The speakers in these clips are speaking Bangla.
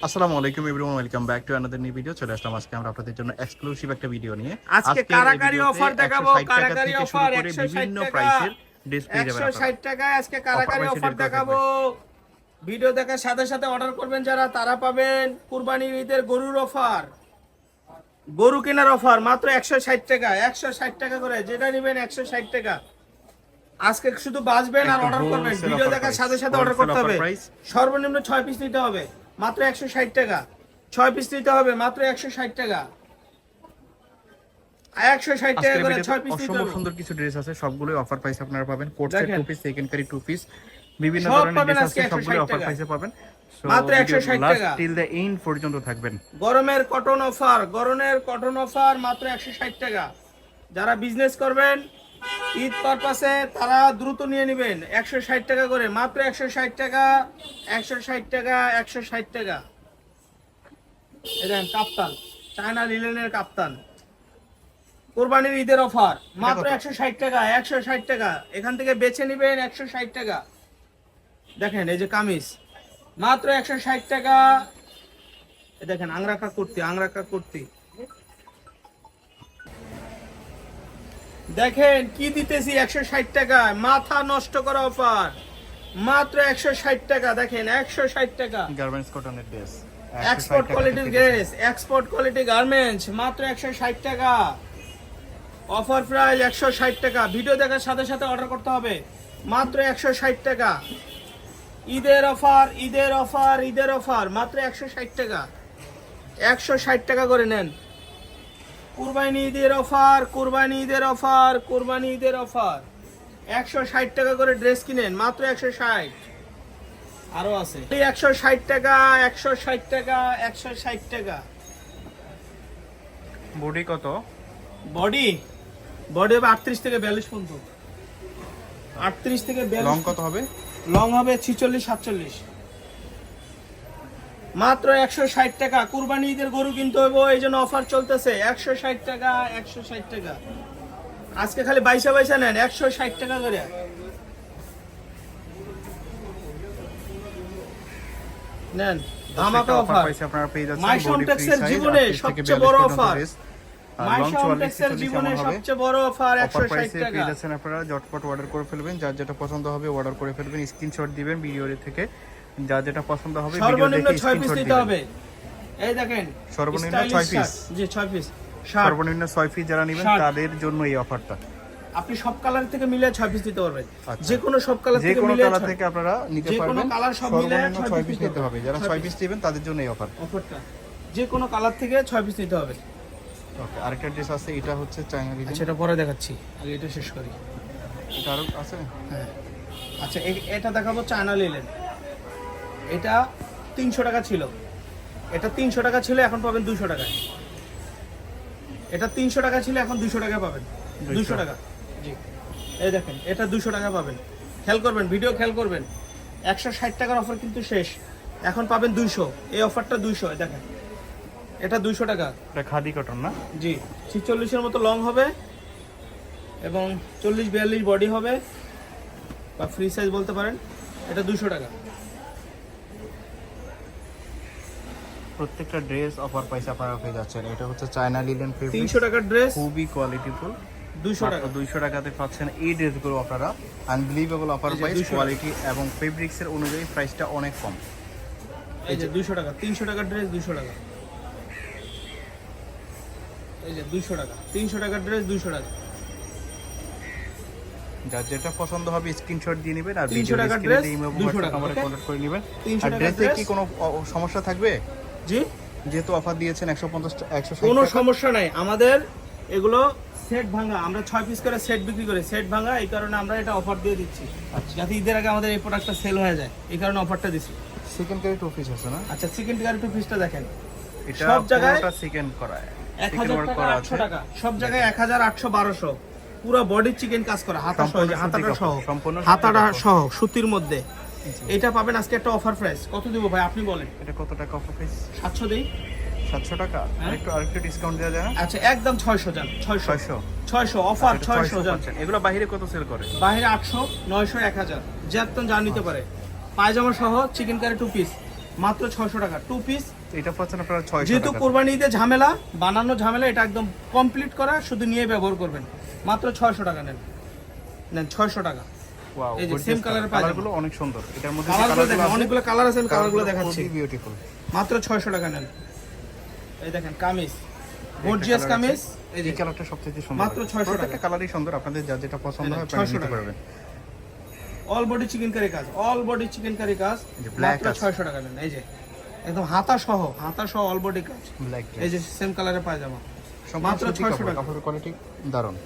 আসসালামু আলাইকুম everyone, welcome back to another new video. চলে আসলাম আজকে আমরা আপনাদের জন্য এক্সক্লুসিভ একটা ভিডিও নিয়ে। আজকে কারাকারি অফার দেখাবো। কারাকারি অফার বিভিন্ন 160 টাকা, প্রাইসের ড্রেস পেয়ে যাবেন 160 টাকায় আজকে কারাকারি অফার দেখাবো। ভিডিও দেখার সাথে সাথে অর্ডার করবেন যারা, তারা পাবেন কুরবানির ঈদের গরুর অফার, গরু কেনার অফার মাত্র 160 টাকা। 160 টাকা করে যেটা নেবেন 160 টাকা। আজকে শুধু বাঁচবেন আর অর্ডার করবেন। ভিডিও দেখার সাথে সাথে অর্ডার করতে হবে। সর্বনিম্ন 6 পিস নিতে হবে, মাত্র 160 টাকা। 6 পিস নিতে হবে, মাত্র 160 টাকা। 160 টাকা করে 6 পিস নিতে হবে। সুন্দর কিছু ড্রেস আছে, সবগুলোই অফার প্রাইসে আপনারা পাবেন। কোট সেট 2 পিস, সেকেন্ড কারি 2 পিস, বিভিন্ন ধরনের ড্রেস আছে, সবগুলো অফার প্রাইসে পাবেন। মাত্র 160 টাকা টিল দ্য এন্ড পর্যন্ত থাকবেন। গরমের কটন অফার, গরমের কটন অফার মাত্র 160 টাকা। যারা বিজনেস করবেন ঈদ পারপাসে তারা দ্রুত নিয়ে নেবেন। 160 টাকা করে, মাত্র 160 টাকা। 160 টাকা, 160 টাকা। এই দেখেন কাপ্তান, চায়না লিলেনের কাপ্তান, কোরবানির ঈদের অফার মাত্র 160 টাকা। 160 টাকা এখান থেকে বেছে নেবেন 160 টাকা। দেখেন এই যে কামিজ মাত্র 160 টাকা। দেখেন আংরাকা কুর্তি, আংরাকা কুর্তি দেখেন কি দিতেছি 160 টাকায়। মাথা নষ্ট করা অফার মাত্র 160 টাকা। দেখেন 160 টাকা গার্মেন্টস কটনের ড্রেস, এক্সপোর্ট কোয়ালিটির ড্রেস, এক্সপোর্ট কোয়ালিটি গার্মেন্টস মাত্র 160 টাকা। অফার প্রাইস 160 টাকা। ভিডিও দেখার সাথে সাথে অর্ডার করতে হবে, মাত্র 160 টাকা। ঈদের অফার, ঈদের অফার, ঈদের অফার মাত্র 160 টাকা। 160 টাকা করে নেন। কুরবানি ঈদের অফার, কুরবানি ঈদের অফার, কুরবানি ঈদের অফার 160 টাকা করে ড্রেস কিনেন, মাত্র 160। আরো আছে 160 টাকা, 160 টাকা, 160 টাকা। বডি কত? বডি বডি হবে 38 থেকে 42 পর্যন্ত। 38 থেকে 42। লং কত হবে? লং হবে 46 47। মাত্র 160 টাকা। কুরবানি ঈদের গরু কিনতে হবে, এই জন্য অফার চলতেছে। 160 টাকা, 160 টাকা। আজকে খালি বাইসা বাইসা নেন, 160 টাকা করে নেন। ধামাকা অফার আপনারা পেয়ে যাচ্ছেন। মাইশনটেক্সের জীবনে সবচেয়ে বড় অফার, মাইশনটেক্সের জীবনে সবচেয়ে বড় অফার 160 টাকা পেয়ে যাচ্ছেন। আপনারা ঝটপট অর্ডার করে ফেলবেন। যার যেটা পছন্দ হবে অর্ডার করে ফেলবেন, স্ক্রিনশট দিবেন ভিডিও থেকে। যার যেটা পছন্দ হবে সর্বনিম্ন 6 পিস নিতে হবে। এই দেখেন সর্বনিম্ন 6 পিস, জি 6 পিস। সর্বনিম্ন 6 পিস যারা নেবেন তাদের জন্য এই অফারটা। আপনি সব কালার থেকে মিলে 6 পিস দিতে পারবেন। যে কোনো সব কালার থেকে মিলে, যে কোনো কালার থেকে আপনারা নিতে পারবেন। যে কোনো কালার সব মিলে 6 পিস নিতে হবে। যারা 6 পিস নেবেন তাদের জন্য এই অফারটা। যে কোনো কালার থেকে 6 পিস নিতে হবে। ওকে, আরেকটা ড্রেস আছে, এটা হচ্ছে চায়না লিলেন। আচ্ছা এটা পরে দেখাচ্ছি, আগে এটা শেষ করি। এটা আরো আছে? হ্যাঁ আচ্ছা এটা দেখাবো চায়না লিলেন। এটা 300 টাকা ছিল, এটা 300 টাকা ছিল, এখন পাবেন 200 টাকায়। এটা 300 টাকা ছিল, এখন 200 টাকা পাবেন। 200 টাকা, জি। এই দেখেন এটা 200 টাকা পাবেন। খেয়াল করবেন, ভিডিও খেয়াল করবেন। 160 টাকার অফার কিন্তু শেষ, এখন পাবেন 200। এই অফারটা 200। দেখেন এটা 200 টাকা। এটা খাদি কটন না? জি 46 এর মতো লং হবে এবং 40 42 বডি হবে, বা ফ্রি সাইজ বলতে পারেন। এটা 200 টাকা। প্রত্যেকটা ড্রেস অফার প্রাইসে আপনারা পেয়ে যাচ্ছেন। এটা হচ্ছে চায়না লিলেন ফেব্রিক, 300 টাকার ড্রেস, খুবই কোয়ালিটিফুল। 200 টাকা। 200 টাকাতে পাচ্ছেন এই ড্রেসগুলো আপনারা। আনবিলিভেবল অফার প্রাইস, কোয়ালিটি এবং ফেব্রিক্সের অনুযায়ী প্রাইসটা অনেক কম। এই যে 200 টাকা, 300 টাকার ড্রেস 200 টাকা। এই যে 200 টাকা, 300 টাকার ড্রেস 200 টাকা। যার যেটা পছন্দ হবে স্ক্রিনশট দিয়ে নেবেন, আর 300 টাকার ড্রেস 200 টাকা আমাদের কন্টাক্ট করে নেবেন। 300 আর টাকার ড্রেসে ড্রেস কি কোনো সমস্যা থাকবে? জি যেহেতু অফার দিয়েছেন 150 160 কোনো টাকা। সমস্যা নাই। আমাদের এগুলো সেট ভাঙা, আমরা 6 পিস করে সেট বিক্রি করি। সেট ভাঙা, এই কারণে আমরা এটা অফার দিয়ে দিচ্ছি, যাতে ঈদের আগে আমাদের এই প্রোডাক্টটা সেল হয়ে যায়, এই কারণে অফারটা দিচ্ছি। সেকেন্ড কারি 2 পিস আছে না? আচ্ছা সেকেন্ড কারি 2 পিসটা দেখেন, এটা সব জায়গায় সেকেন্ড করা, 1000 টাকা 800 টাকা, সব জায়গায় 1000 800 1200। পুরো বডি চিকেন কাজ করা, হাতা সহ, হাতাটা সহ, হাতাটা সহ সুতির মধ্যে। এটা পাবেন আজকে একটা অফার প্রাইস। কত দিব ভাই আপনি বলেন? এটা কত টাকা অফার প্রাইস? 700 দেই। 700 টাকা। আরেকটু ডিসকাউন্ট দেওয়া যায় না? আচ্ছা একদম 600 জান। 600 600 অফার 600 জান। এগুলো বাইরে কত সেল করে? বাইরে 800 900 1000 যেমন যা নিতে পারে। পায়জামা সহ চিকেন কারি 2 পিস মাত্র 600 টাকা 2 পিস। এটা পাচ্ছেন আপনারা 600 যেহেতু টাকা। কোরবানি ঈদে ঝামেলা, বানানো ঝামেলা, এটা একদম কমপ্লিট করা, শুধু নিয়ে ব্যবহার করবেন। মাত্র 600 টাকা নেন 600 টাকা। ওয়াও, এই যে সেম কালারের পায়জামা, কালারগুলো অনেক সুন্দর। এটার মধ্যে কালারগুলো দেখেন, অনেকগুলো কালার আছে, আমি কালারগুলো দেখাচ্ছি। বিউটিফুল। মাত্র 600 টাকা নেন। এই দেখেন কামিজ, গর্জিয়াস কামিজ, এই যে এই কালারটা সবচেয়ে সুন্দর। মাত্র 600 টাকা। প্রত্যেকটা কালারই সুন্দর, আপনাদের যা যেটা পছন্দ হয় আপনারা 600 নিতে টাকা। পারবেন। অল বডি চিকেন কারি কাজ, অল বডি চিকেন কারি কাজ, যে black মাত্র আছে। 600 টাকা নেন। এই যে একদম হাতা সহ অল বডি কাজ। ব্ল্যাক এই যে সেম কালারের পায়জামা, মাত্র 600 টাকা। কাপড়ের কোয়ালিটি দারুণ।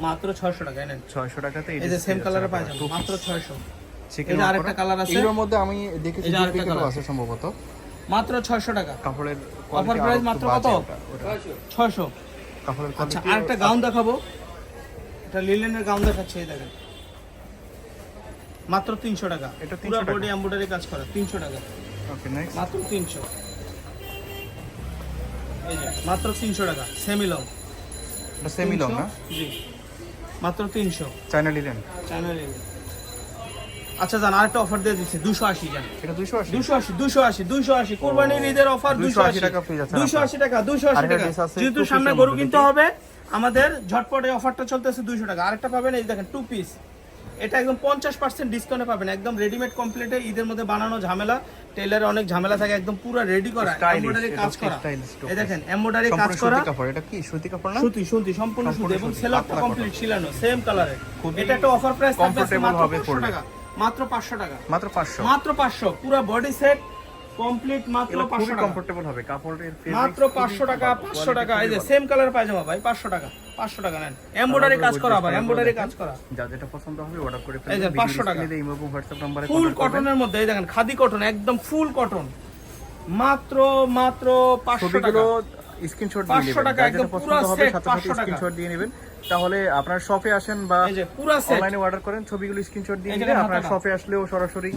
মাত্র 600 টাকা নেন। 600 টাকাতে এই যে সেম কালারের পায়জামা, মাত্র 600। চিকেন এই যে আরেকটা কালার আছে, এর মধ্যে আমি দেখেছি এই যে আরেকটা ডুপ্লিকেটও কালার আছে সম্ভবত। মাত্র 600 টাকা। কাপড়ের অফার প্রাইস মাত্র কত? 600। কাপড়ের আচ্ছা কোয়ালিটি আরেকটা গাউন দেখাবো, এটা লিলেনের গাউন দেখাচ্ছি, এই দেখেন মাত্র 300 টাকা। এটা 300 পুরো টাকা। বডি এমব্রয়ডারি কাজ করা, 300 টাকা ওকে নেক্সট। মাত্র 300। এই যে মাত্র 300 টাকা সেমি লং। এটা সেমি লং না? জি মাত্র 300 চায়না লিলেন। চ্যানেল। আচ্ছা জান আরেকটা অফার দিয়ে দিচ্ছি 280 জান। এটা 280। 280 কোরবানির ঈদের অফার 280 টাকা free যাচ্ছে 280 টাকা 280 আরেকটা টাকা। dress আছে, যেহেতু two piece সামনে এর গরু মধ্যে কিনতে হবে, আমাদের ঝটপট এই অফারটা চলতেছে 200 টাকা। আরেকটা পাবেন, এই দেখেন 2 পিস, এটা একদম 50% ডিসকাউন্টে পাবেন, একদম রেডিমেড কমপ্লিটে। ঈদের মধ্যে বানানো ঝামেলা, টেইলারে অনেক ঝামেলা থাকে, একদম পুরো রেডি করা, Stylish, এমব্রয়ডারি এটা কাজ হচ্ছে করা। stylish two এই দেখেন piece। এমব্রয়ডারি কাজ সম্পূর্ণ করা, সুতি কাপড়। এটা কি সুতি কাপড় না? সুতি সম্পূর্ণ সুতি এবং সুতি, সেলফটা পাতলা কমপ্লিট cotton। ছিলানো সেম কালারে। খুবই এটা একটা অফার প্রাইস থাকবে আজকে comfortable মাত্র হবে 500 পরলে। টাকা। মাত্র 500 টাকা। মাত্র 500। মাত্র 500 পুরো বডি সেট কমপ্লিট, মাত্র এগুলো 500 খুবই টাকা। কমফোর্টেবল হবে, কাপড়ের fabric মাত্র খুবই 500 টাকা, ভালো, 500 টাকা। quality এই যে খুবই সেম কালার পায়জামা ভাই 500 টাকা, 500 টাকা নেন। এমব্রয়ডারি কাজ করা, আবার এমব্রয়ডারি কাজ করা, যা যেটা পছন্দ হবে অর্ডার করে এই ফেলবেন। যে 500 টাকা। এই ইমো এবং হোয়াটসঅ্যাপ নম্বরে ফুল কন্টাক্ট করবেন। কটনের মধ্যে, এই দেখেন খাদি কটন, একদম ফুল কটন, মাত্র 500 টাকা। ছবিগুলো স্ক্রিনশট দিয়ে 500 নেবেন, টাকা, যা একদম যেটা পছন্দ পুরো হবে set সাথে সাথে 500 টাকা। স্ক্রিনশট দিয়ে নেবেন। তাহলে আপনার শপে আসেন বা এই যে পুরো সেট, অনলাইনে অর্ডার করেন, ছবিগুলো স্ক্রিনশট দিয়ে এই যে নিলে হাতাটা। আপনার শপে আসলেও সরাসরি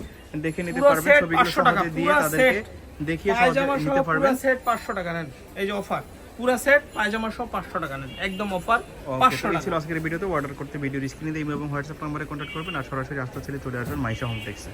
দেখে নিতে পুরো পারবেন। set ছবিগুলো 500 টাকা, সহজে দিয়ে পুরো তাদেরকে set। দেখিয়ে সহজে পায়জামা সহ নিতে পুরো পারবেন। সেট 500 টাকা নেন। এই যে অফার, পুরো সেট পায়জামা সহ 500 টাকা নেন, একদম অফার 500 এই টাকা। ছিল আজকের ভিডিওতে। অর্ডার করতে ভিডিওর স্ক্রিনে দিয়ে ইমো এবং হোয়াটসঅ্যাপ নম্বরে কন্ট্যাক্ট করবেন, আর সরাসরি আসতে চলে আসবেন মাইশা হোম টেক্সে।